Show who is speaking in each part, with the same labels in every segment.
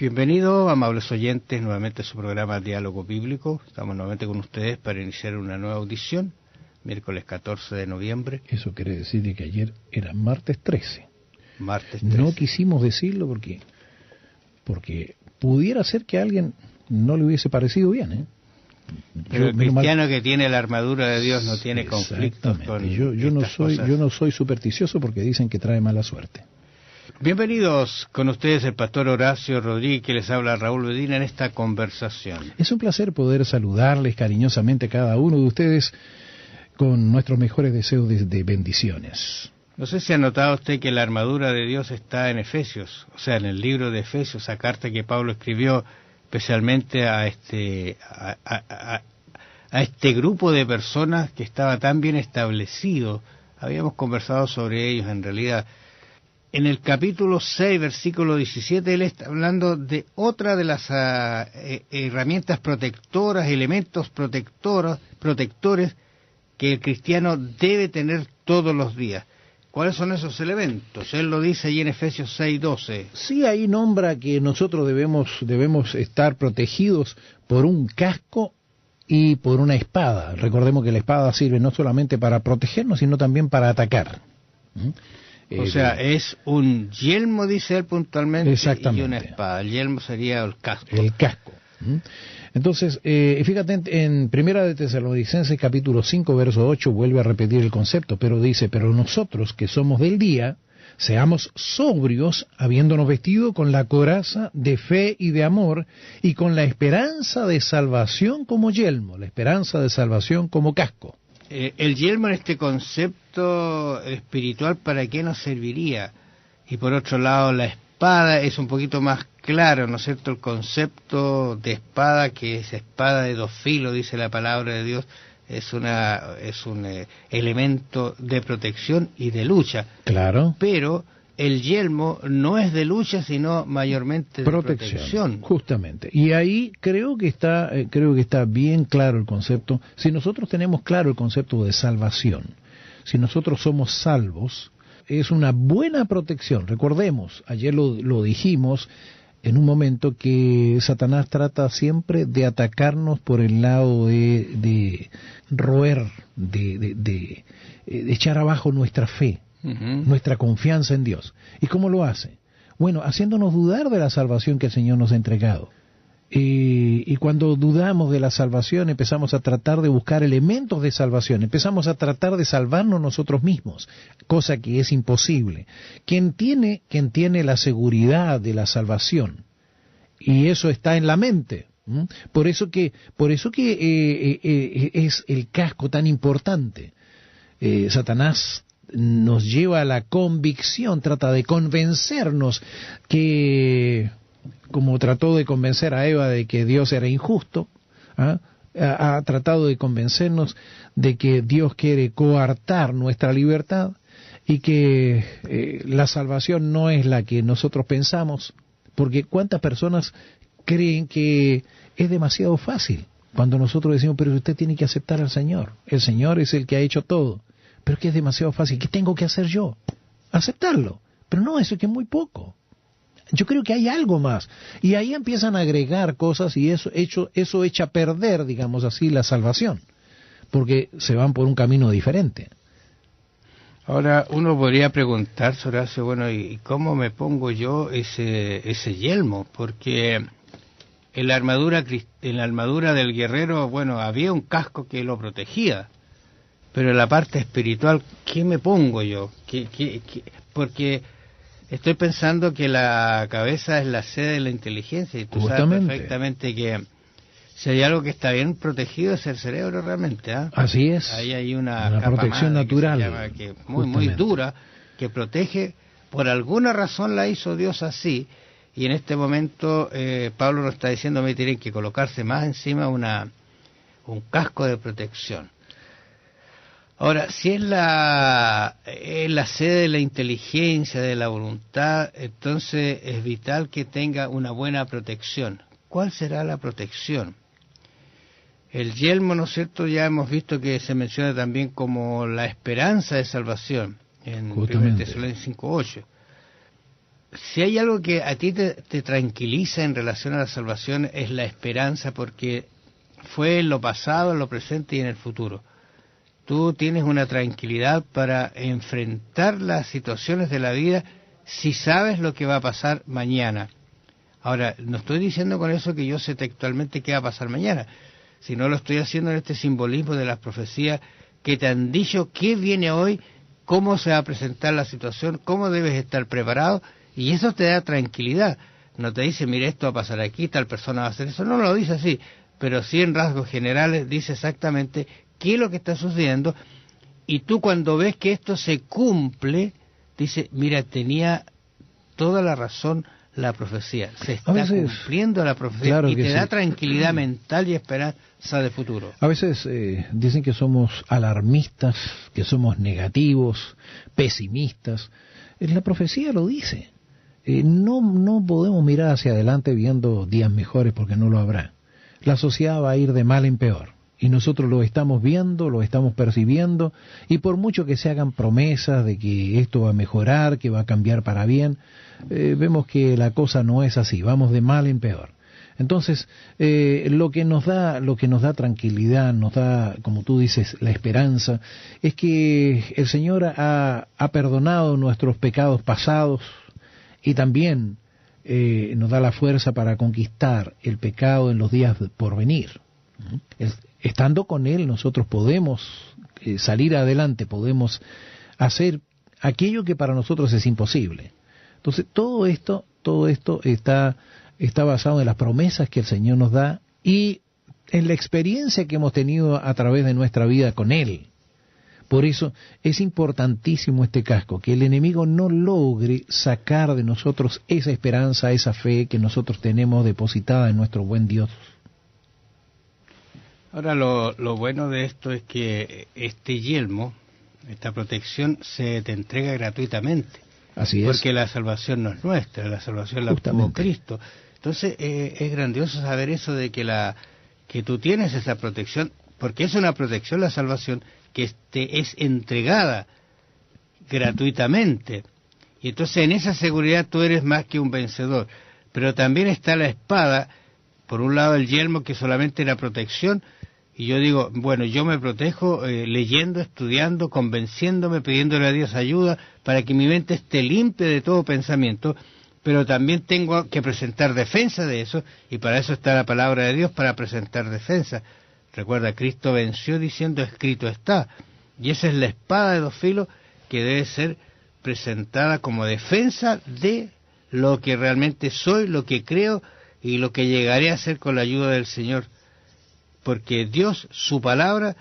Speaker 1: Bienvenidos, amables oyentes, nuevamente a su programa Diálogo Bíblico. Estamos nuevamente con ustedes para iniciar una nueva audición, miércoles 14 de noviembre.
Speaker 2: Eso quiere decir que ayer era martes 13.
Speaker 1: Martes 13.
Speaker 2: No quisimos decirlo porque pudiera ser que a alguien no le hubiese parecido bien, ¿eh?
Speaker 1: Pero el cristiano que tiene la armadura de Dios no tiene conflictos con
Speaker 2: yo no soy supersticioso porque dicen que trae mala suerte.
Speaker 1: Bienvenidos con ustedes el pastor Horacio Rodríguez, que les habla Raúl Medina en esta conversación.
Speaker 2: Es un placer poder saludarles cariñosamente a cada uno de ustedes con nuestros mejores deseos de bendiciones.
Speaker 1: No sé si ha notado usted que la armadura de Dios está en Efesios, o sea, en el libro de Efesios, esa carta que Pablo escribió especialmente a este grupo de personas que estaba tan bien establecido. Habíamos conversado sobre ellos en realidad. En el capítulo 6, versículo 17, él está hablando de otra de las herramientas protectoras, elementos protectores que el cristiano debe tener todos los días. ¿Cuáles son esos elementos? Él lo dice allí en Efesios 6:12.
Speaker 2: Sí, ahí nombra que nosotros debemos estar protegidos por un casco y por una espada. Recordemos que la espada sirve no solamente para protegernos, sino también para atacar.
Speaker 1: O sea, es un yelmo, dice él puntualmente, y una espada. El yelmo sería el casco.
Speaker 2: El casco. Entonces, fíjate, en Primera de Tesalonicenses, capítulo 5, verso 8, vuelve a repetir el concepto, pero dice, pero nosotros que somos del día, seamos sobrios, habiéndonos vestido con la coraza de fe y de amor, y con la esperanza de salvación como yelmo, la esperanza de salvación como casco.
Speaker 1: El yelmo en este concepto espiritual, ¿para qué nos serviría? Y por otro lado, la espada es un poquito más claro, ¿no es cierto? El concepto de espada, que es espada de dos filos, dice la palabra de Dios, es un elemento de protección y de lucha.
Speaker 2: Claro.
Speaker 1: Pero el yelmo no es de lucha, sino mayormente de protección.
Speaker 2: Justamente. Y ahí creo que está bien claro el concepto. Si nosotros tenemos claro el concepto de salvación, si nosotros somos salvos, es una buena protección. Recordemos, ayer lo dijimos en un momento, que Satanás trata siempre de atacarnos por el lado de roer, de echar abajo nuestra fe. Nuestra confianza en Dios. ¿Y cómo lo hace? Bueno, haciéndonos dudar de la salvación que el Señor nos ha entregado. Y cuando dudamos de la salvación, empezamos a tratar de buscar elementos de salvación, empezamos a tratar de salvarnos nosotros mismos, cosa que es imposible. Quien tiene la seguridad de la salvación, y eso está en la mente. Por eso que es el casco tan importante. Satanás nos lleva a la convicción, trata de convencernos que, como trató de convencer a Eva de que Dios era injusto, ha tratado de convencernos de que Dios quiere coartar nuestra libertad y que la salvación no es la que nosotros pensamos, porque cuántas personas creen que es demasiado fácil cuando nosotros decimos, pero usted tiene que aceptar al Señor, el Señor es el que ha hecho todo. Pero es que es demasiado fácil. ¿Qué tengo que hacer yo? Aceptarlo. Pero no, eso es que es muy poco. Yo creo que hay algo más. Y ahí empiezan a agregar cosas y eso echa a perder, digamos así, la salvación. Porque se van por un camino diferente.
Speaker 1: Ahora, uno podría preguntarse, Horacio, bueno, ¿y cómo me pongo yo ese yelmo? Porque en la armadura del guerrero, bueno, había un casco que lo protegía. Pero en la parte espiritual, ¿qué me pongo yo? Porque estoy pensando que la cabeza es la sede de la inteligencia y tú sabes perfectamente que si hay algo que está bien protegido es el cerebro realmente.
Speaker 2: Así es.
Speaker 1: Ahí hay una capa
Speaker 2: protección natural,
Speaker 1: muy dura, que protege. Por alguna razón la hizo Dios así, y en este momento Pablo nos está diciendo que tienen que colocarse más encima un casco de protección. Ahora, si es la sede de la inteligencia, de la voluntad, entonces es vital que tenga una buena protección. ¿Cuál será la protección? El yelmo, ¿no es cierto? Ya hemos visto que se menciona también como la esperanza de salvación en 1 Tesalonicenses 5:8. si hay algo que a ti te tranquiliza en relación a la salvación es la esperanza, porque fue en lo pasado, en lo presente y en el futuro. Tú tienes una tranquilidad para enfrentar las situaciones de la vida si sabes lo que va a pasar mañana. Ahora, no estoy diciendo con eso que yo sé textualmente qué va a pasar mañana, sino lo estoy haciendo en este simbolismo de las profecías que te han dicho qué viene hoy, cómo se va a presentar la situación, cómo debes estar preparado, y eso te da tranquilidad. No te dice, mire, esto va a pasar aquí, tal persona va a hacer eso, no lo dice así, pero sí en rasgos generales dice exactamente qué es lo que está sucediendo, y tú cuando ves que esto se cumple, dice, mira, tenía toda la razón la profecía, se está cumpliendo la profecía, claro, y te da tranquilidad mental y esperanza de futuro.
Speaker 2: A veces dicen que somos alarmistas, que somos negativos, pesimistas. La profecía lo dice. No podemos mirar hacia adelante viendo días mejores porque no lo habrá. La sociedad va a ir de mal en peor. Y nosotros lo estamos viendo, lo estamos percibiendo, y por mucho que se hagan promesas de que esto va a mejorar, que va a cambiar para bien, vemos que la cosa no es así, vamos de mal en peor. Entonces, lo que nos da tranquilidad, nos da, como tú dices, la esperanza, es que el Señor ha perdonado nuestros pecados pasados y también nos da la fuerza para conquistar el pecado en los días por venir. Estando con Él nosotros podemos salir adelante, podemos hacer aquello que para nosotros es imposible. Entonces todo esto está basado en las promesas que el Señor nos da y en la experiencia que hemos tenido a través de nuestra vida con Él. Por eso es importantísimo este casco, que el enemigo no logre sacar de nosotros esa esperanza, esa fe que nosotros tenemos depositada en nuestro buen Dios.
Speaker 1: Ahora, lo bueno de esto es que este yelmo, esta protección, se te entrega gratuitamente.
Speaker 2: Así es.
Speaker 1: Porque la salvación no es nuestra, la salvación la obtuvo Cristo. Entonces, es grandioso saber eso de que tú tienes esa protección, porque es una protección la salvación que es entregada gratuitamente. Y entonces en esa seguridad tú eres más que un vencedor. Pero también está la espada, por un lado el yelmo que solamente era protección, y yo digo, bueno, yo me protejo leyendo, estudiando, convenciéndome, pidiéndole a Dios ayuda para que mi mente esté limpia de todo pensamiento, pero también tengo que presentar defensa de eso, y para eso está la palabra de Dios, para presentar defensa. Recuerda, Cristo venció diciendo, escrito está, y esa es la espada de dos filos que debe ser presentada como defensa de lo que realmente soy, lo que creo y lo que llegaré a ser con la ayuda del Señor. Porque Dios, su palabra,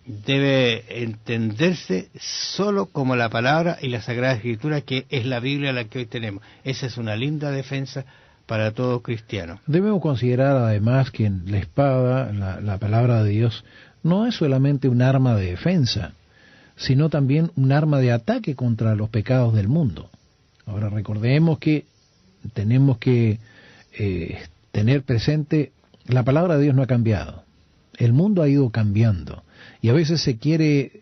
Speaker 1: debe entenderse solo como la palabra y la Sagrada Escritura, que es la Biblia la que hoy tenemos. Esa es una linda defensa para todo cristiano.
Speaker 2: Debemos considerar además que la espada, la palabra de Dios, no es solamente un arma de defensa, sino también un arma de ataque contra los pecados del mundo. Ahora recordemos que tenemos que tener presente, la palabra de Dios no ha cambiado, el mundo ha ido cambiando, y a veces se quiere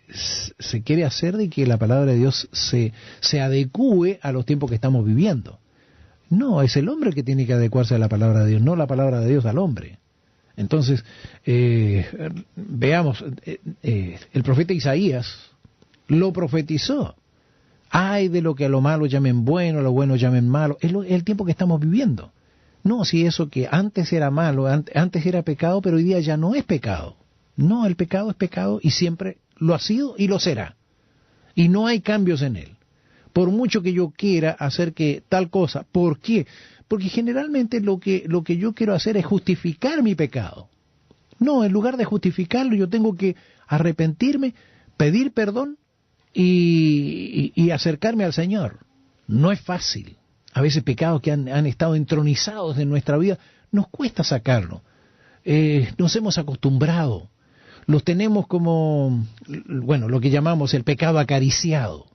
Speaker 2: hacer de que la palabra de Dios se adecúe a los tiempos que estamos viviendo. No, es el hombre que tiene que adecuarse a la palabra de Dios, no la palabra de Dios al hombre. Entonces, veamos, el profeta Isaías lo profetizó. Ay de lo que a lo malo llamen bueno, a lo bueno llamen malo. Es el tiempo que estamos viviendo. No, si eso que antes era malo, antes era pecado, pero hoy día ya no es pecado. No, el pecado es pecado y siempre lo ha sido y lo será. Y no hay cambios en él. Por mucho que yo quiera hacer que tal cosa, ¿por qué? Porque generalmente lo que yo quiero hacer es justificar mi pecado. No, en lugar de justificarlo yo tengo que arrepentirme, pedir perdón y acercarme al Señor. No es fácil. A veces pecados que han estado entronizados en nuestra vida, nos cuesta sacarlo. Nos hemos acostumbrado. Los tenemos como, bueno, lo que llamamos el pecado acariciado.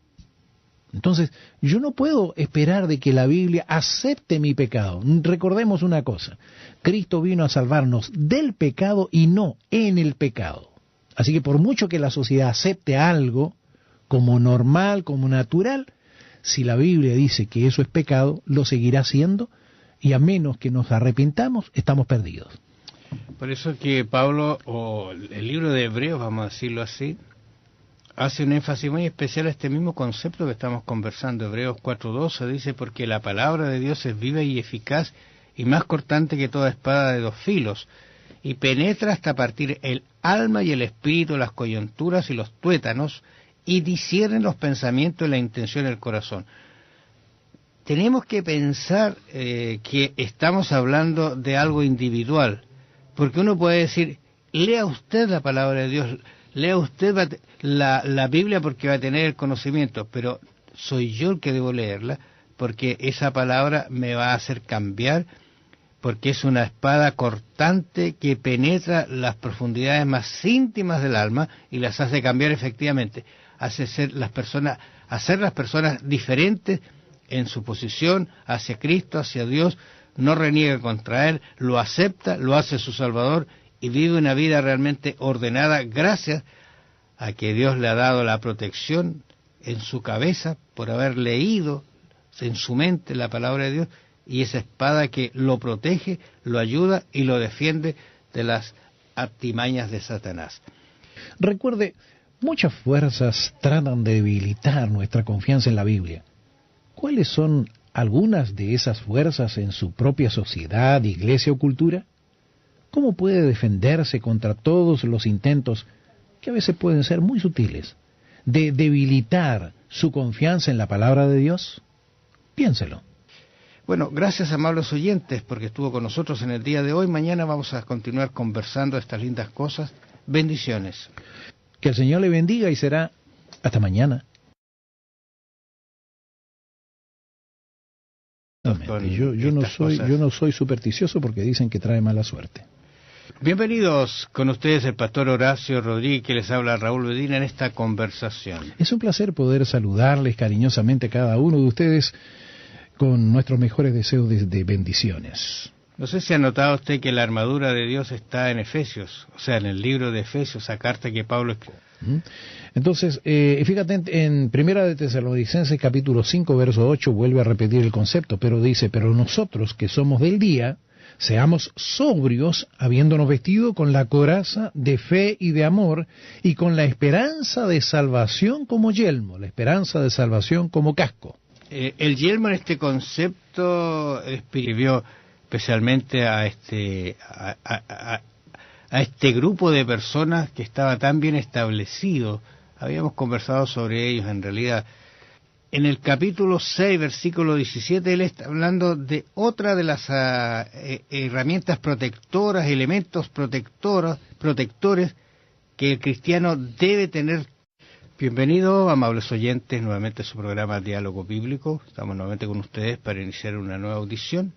Speaker 2: Entonces, yo no puedo esperar de que la Biblia acepte mi pecado. Recordemos una cosa, Cristo vino a salvarnos del pecado y no en el pecado. Así que por mucho que la sociedad acepte algo como normal, como natural, si la Biblia dice que eso es pecado, lo seguirá haciendo, y a menos que nos arrepintamos, estamos perdidos.
Speaker 1: Por eso que Pablo, o el libro de Hebreos, vamos a decirlo así, hace un énfasis muy especial a este mismo concepto que estamos conversando. Hebreos 4:12 dice: porque la palabra de Dios es viva y eficaz y más cortante que toda espada de 2 filos, y penetra hasta partir el alma y el espíritu, las coyunturas y los tuétanos, y discierne los pensamientos y la intención del corazón. Tenemos que pensar que estamos hablando de algo individual, porque uno puede decir: lea usted la palabra de Dios, lea usted la Biblia porque va a tener el conocimiento, pero soy yo el que debo leerla, porque esa palabra me va a hacer cambiar, porque es una espada cortante que penetra las profundidades más íntimas del alma y las hace cambiar efectivamente, hace hacer las personas diferentes en su posición hacia Cristo, hacia Dios, no reniega contra Él, lo acepta, lo hace su Salvador y vive una vida realmente ordenada gracias a que Dios le ha dado la protección en su cabeza por haber leído en su mente la palabra de Dios, y esa espada que lo protege, lo ayuda y lo defiende de las artimañas de Satanás.
Speaker 2: Recuerde, muchas fuerzas tratan de debilitar nuestra confianza en la Biblia. ¿Cuáles son algunas de esas fuerzas en su propia sociedad, iglesia o cultura? ¿Cómo puede defenderse contra todos los intentos, que a veces pueden ser muy sutiles, de debilitar su confianza en la palabra de Dios? Piénselo.
Speaker 1: Bueno, gracias, amables oyentes, porque estuvo con nosotros en el día de hoy. Mañana vamos a continuar conversando estas lindas cosas. Bendiciones.
Speaker 2: Que el Señor le bendiga y será hasta mañana. Yo no soy supersticioso porque dicen que trae mala suerte.
Speaker 1: Bienvenidos con ustedes el pastor Horacio Rodríguez, que les habla Raúl Medina en esta conversación.
Speaker 2: Es un placer poder saludarles cariñosamente a cada uno de ustedes con nuestros mejores deseos de bendiciones.
Speaker 1: No sé si ha notado usted que la armadura de Dios está en Efesios, o sea, en el libro de Efesios, esa carta que Pablo escribió.
Speaker 2: Entonces, fíjate, en Primera de Tesalonicenses capítulo 5, verso 8, vuelve a repetir el concepto, pero dice: pero nosotros que somos del día, seamos sobrios, habiéndonos vestido con la coraza de fe y de amor, y con la esperanza de salvación como yelmo, la esperanza de salvación como casco.
Speaker 1: El yelmo en este concepto escribió especialmente a este grupo de personas que estaba tan bien establecido. Habíamos conversado sobre ellos en realidad. En el capítulo 6, versículo 17, él está hablando de otra de las herramientas protectoras, elementos protectores que el cristiano debe tener. Bienvenidos, amables oyentes, nuevamente a su programa Diálogo Bíblico. Estamos nuevamente con ustedes para iniciar una nueva audición,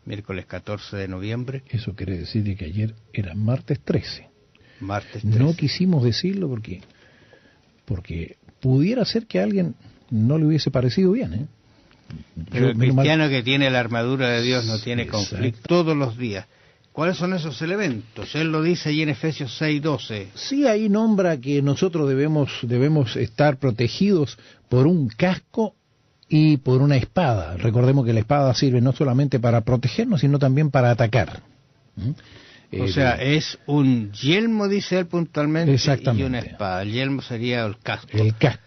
Speaker 1: miércoles 14 de noviembre.
Speaker 2: Eso quiere decir que ayer era martes 13.
Speaker 1: Martes 13.
Speaker 2: No quisimos decirlo porque pudiera ser que a alguien no le hubiese parecido bien, ¿eh?
Speaker 1: Pero el cristiano que tiene la armadura de Dios no tiene conflicto todos los días. ¿Cuáles son esos elementos? Él lo dice allí en Efesios 6:12.
Speaker 2: Sí, ahí nombra que nosotros debemos estar protegidos por un casco y por una espada. Recordemos que la espada sirve no solamente para protegernos, sino también para atacar.
Speaker 1: O sea, es un yelmo, dice él puntualmente, y una espada. El yelmo sería el casco.
Speaker 2: El casco.